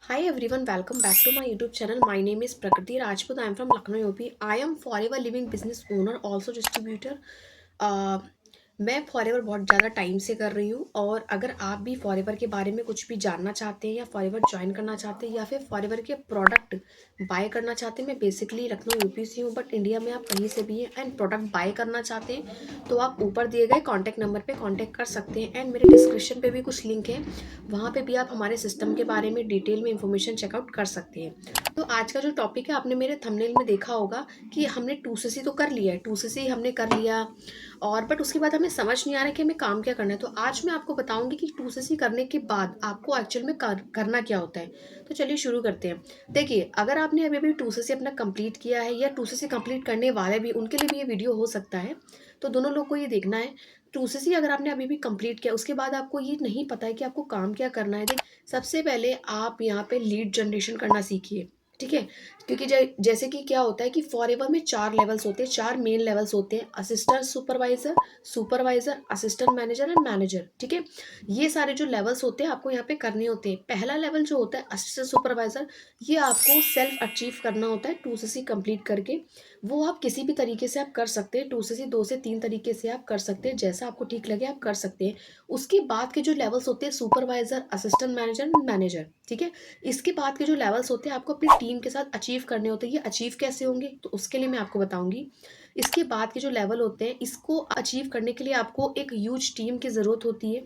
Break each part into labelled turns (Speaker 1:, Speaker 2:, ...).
Speaker 1: Hi everyone, welcome back to my YouTube channel. My name is Prakriti Rajput. I am from Lucknow, UP. I am Forever Living business owner, also distributor. Uh, मैं forever बहुत ज़्यादा time से कर रही हूँ और अगर आप भी फॉरेवर के बारे में कुछ भी जानना चाहते हैं या फॉरेवर ज्वाइन करना चाहते हैं या फिर फॉरेवर के प्रोडक्ट बाय करना चाहते हैं, मैं बेसिकली लखनऊ यूपी से हूँ बट इंडिया में आप कहीं से भी हैं एंड प्रोडक्ट बाय करना चाहते हैं तो आप ऊपर दिए गए कॉन्टैक्ट नंबर पे कॉन्टैक्ट कर सकते हैं एंड मेरे डिस्क्रिप्शन पे भी कुछ लिंक है, वहाँ पे भी आप हमारे सिस्टम के बारे में डिटेल में इंफॉर्मेशन चेकआउट कर सकते हैं। तो आज का जो टॉपिक है, आपने मेरे थंबनेल में देखा होगा कि हमने 2cc तो कर लिया है, 2cc हमने कर लिया और बट उसके बाद हमें समझ नहीं आ रहा है कि हमें काम क्या करना है। तो आज मैं आपको बताऊंगी कि 2cc करने के बाद आपको एक्चुअल में करना क्या होता है। तो चलिए शुरू करते हैं। देखिए, अगर आपने अभी अभी 2cc अपना कंप्लीट किया है या 2cc कंप्लीट करने वाले भी, उनके लिए भी ये वीडियो हो सकता है। तो दोनों लोग को ये देखना है। 2cc अगर आपने अभी भी कंप्लीट किया, उसके बाद आपको ये नहीं पता है कि आपको काम क्या करना है। सबसे पहले आप यहाँ पे लीड जनरेशन करना सीखिए, ठीक है। क्योंकि जैसे कि क्या होता है कि फॉरएवर में 4 लेवल्स होते हैं, 4 मेन लेवल्स होते हैं: assistant supervisor, supervisor, assistant manager and manager, ठीक है। ये सारे जो लेवल्स होते हैं आपको यहाँ पे करने होते हैं। पहला लेवल जो होता है असिस्टेंट सुपरवाइजर, ये आपको सेल्फ अचीव करना होता है 2cc कंप्लीट करके। वो आप किसी भी तरीके से आप कर सकते हैं, 2cc 2 से 3 तरीके से आप कर सकते हैं, जैसा आपको ठीक लगे आप कर सकते हैं। उसके बाद के जो लेवल्स होते हैं सुपरवाइजर, असिस्टेंट मैनेजर, मैनेजर, ठीक है। इसके बाद के जो लेवल्स होते हैं आपको अपनी टीम के साथ अचीव करने होते हैं। ये अचीव कैसे होंगे तो उसके लिए मैं आपको बताऊंगी। इसके बाद के जो लेवल होते हैं, इसको अचीव करने के लिए आपको एक ह्यूज टीम की ज़रूरत होती है,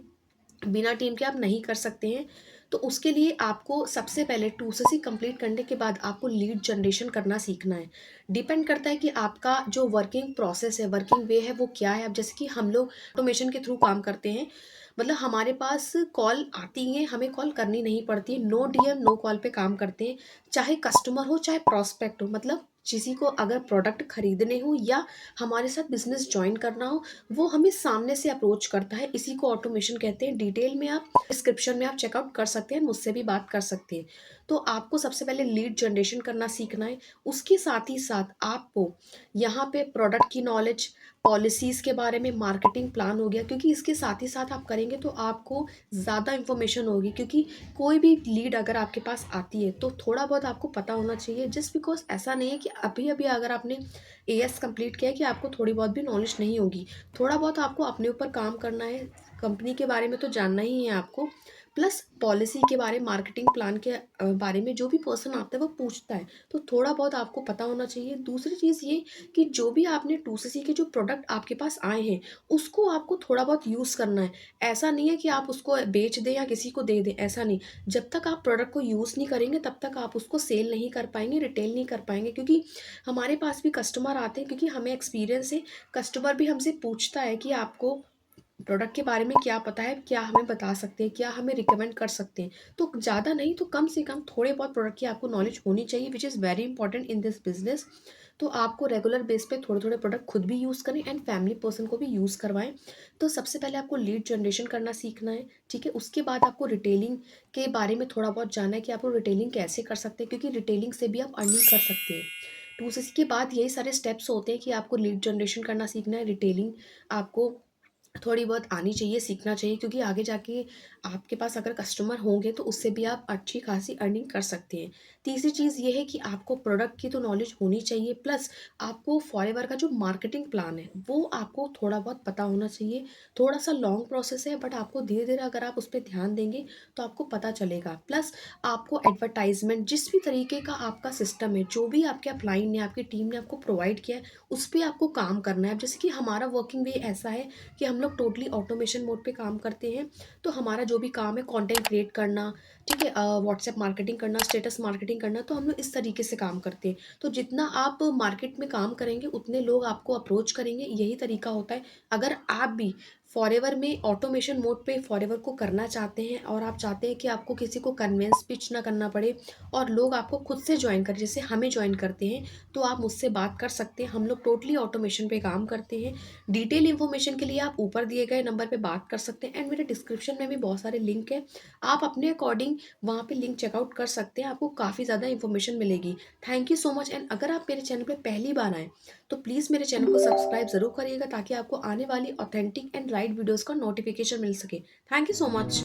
Speaker 1: बिना टीम के आप नहीं कर सकते हैं। तो उसके लिए आपको सबसे पहले 2cc कंप्लीट करने के बाद आपको लीड जनरेशन करना सीखना है। डिपेंड करता है कि आपका जो वर्किंग प्रोसेस है, वर्किंग वे है, वो क्या है। अब जैसे कि हम लोग ऑटोमेशन के थ्रू काम करते हैं, मतलब हमारे पास कॉल आती है, हमें कॉल करनी नहीं पड़ती है, नो डीएम नो कॉल पे काम करते हैं। चाहे कस्टमर हो चाहे प्रोस्पेक्ट हो, मतलब किसी को अगर प्रोडक्ट खरीदने हो या हमारे साथ बिजनेस ज्वाइन करना हो, वो हमें सामने से अप्रोच करता है। इसी को ऑटोमेशन कहते हैं। डिटेल में आप डिस्क्रिप्शन में आप चेकआउट कर सकते हैं, मुझसे भी बात कर सकते हैं। तो आपको सबसे पहले लीड जनरेशन करना सीखना है। उसके साथ ही साथ आपको यहाँ पे प्रोडक्ट की नॉलेज, पॉलिसीज़ के बारे में, मार्केटिंग प्लान हो गया, क्योंकि इसके साथ ही साथ आप करेंगे तो आपको ज़्यादा इन्फॉर्मेशन होगी। क्योंकि कोई भी लीड अगर आपके पास आती है तो थोड़ा बहुत आपको पता होना चाहिए। जस्ट बिकॉज ऐसा नहीं है कि अभी अभी अगर आपने एएस कंप्लीट किया है कि आपको थोड़ी बहुत भी नॉलेज नहीं होगी। थोड़ा बहुत आपको अपने ऊपर काम करना है, कंपनी के बारे में तो जानना ही है आपको। प्लस पॉलिसी के बारे, मार्केटिंग प्लान के बारे में जो भी पर्सन आता है वो पूछता है, तो थोड़ा बहुत आपको पता होना चाहिए। दूसरी चीज़ ये कि जो भी आपने 2cc के जो प्रोडक्ट आपके पास आए हैं, उसको आपको थोड़ा बहुत यूज़ करना है। ऐसा नहीं है कि आप उसको बेच दें या किसी को दे दें, ऐसा नहीं। जब तक आप प्रोडक्ट को यूज़ नहीं करेंगे तब तक आप उसको सेल नहीं कर पाएंगे, रिटेल नहीं कर पाएंगे। क्योंकि हमारे पास भी कस्टमर आते हैं, क्योंकि हमें एक्सपीरियंस है। कस्टमर भी हमसे पूछता है कि आपको प्रोडक्ट के बारे में क्या पता है, क्या हमें बता सकते हैं, क्या हमें रिकमेंड कर सकते हैं। तो ज़्यादा नहीं तो कम से कम थोड़े बहुत प्रोडक्ट की आपको नॉलेज होनी चाहिए, which is very important in this business. तो आपको रेगुलर बेस पे थोड़े थोड़े प्रोडक्ट खुद भी यूज़ करें एंड फैमिली पर्सन को भी यूज़ करवाएं। तो सबसे पहले आपको लीड जनरेशन करना सीखना है, ठीक है। उसके बाद आपको रिटेलिंग के बारे में थोड़ा बहुत जानना है कि आपको रिटेलिंग कैसे कर सकते हैं, क्योंकि रिटेलिंग से भी आप अर्निंग कर सकते हैं। 2cc के बाद यही सारे स्टेप्स होते हैं कि आपको लीड जनरेशन करना सीखना है, रिटेलिंग आपको थोड़ी बहुत आनी चाहिए, सीखना चाहिए। क्योंकि आगे जाके आपके पास अगर कस्टमर होंगे तो उससे भी आप अच्छी खासी अर्निंग कर सकते हैं। तीसरी चीज़ ये है कि आपको प्रोडक्ट की तो नॉलेज होनी चाहिए, प्लस आपको फॉरएवर का जो मार्केटिंग प्लान है वो आपको थोड़ा बहुत पता होना चाहिए। थोड़ा सा लॉन्ग प्रोसेस है बट आपको धीरे धीरे अगर आप उस पर ध्यान देंगे तो आपको पता चलेगा। प्लस आपको एडवर्टाइजमेंट, जिस भी तरीके का आपका सिस्टम है, जो भी आपके अपलाइन ने, आपकी टीम ने आपको प्रोवाइड किया है, उस पर आपको काम करना है। अब जैसे कि हमारा वर्किंग वे ऐसा है कि हम लोग टोटली ऑटोमेशन मोड पे काम करते हैं। तो हमारा जो भी काम है, कंटेंट क्रिएट करना, ठीक है, व्हाट्सएप मार्केटिंग करना, स्टेटस मार्केटिंग करना, तो हम लोग इस तरीके से काम करते हैं। तो जितना आप मार्केट में काम करेंगे उतने लोग आपको अप्रोच करेंगे, यही तरीका होता है। अगर आप भी फॉरएवर में ऑटोमेशन मोड पे फॉरएवर को करना चाहते हैं और आप चाहते हैं कि आपको किसी को कन्वेंस पिच ना करना पड़े और लोग आपको खुद से ज्वाइन करें, जैसे हमें ज्वाइन करते हैं, तो आप मुझसे बात कर सकते हैं। हम लोग टोटली ऑटोमेशन पे काम करते हैं। डिटेल इन्फॉर्मेशन के लिए आप ऊपर दिए गए नंबर पे बात कर सकते हैं एंड मेरे डिस्क्रिप्शन में भी बहुत सारे लिंक है, आप अपने अकॉर्डिंग वहाँ पे लिंक चेकआउट कर सकते हैं, आपको काफ़ी ज़्यादा इन्फॉर्मेशन मिलेगी। Thank you so much. And अगर आप मेरे चैनल पे पहली बार आए तो प्लीज़ मेरे चैनल को सब्सक्राइब ज़रूर करिएगा, ताकि आपको आने वाली ऑथेंटिक एंड राइट वीडियोज़ का नोटिफिकेशन मिल सके। Thank you so much.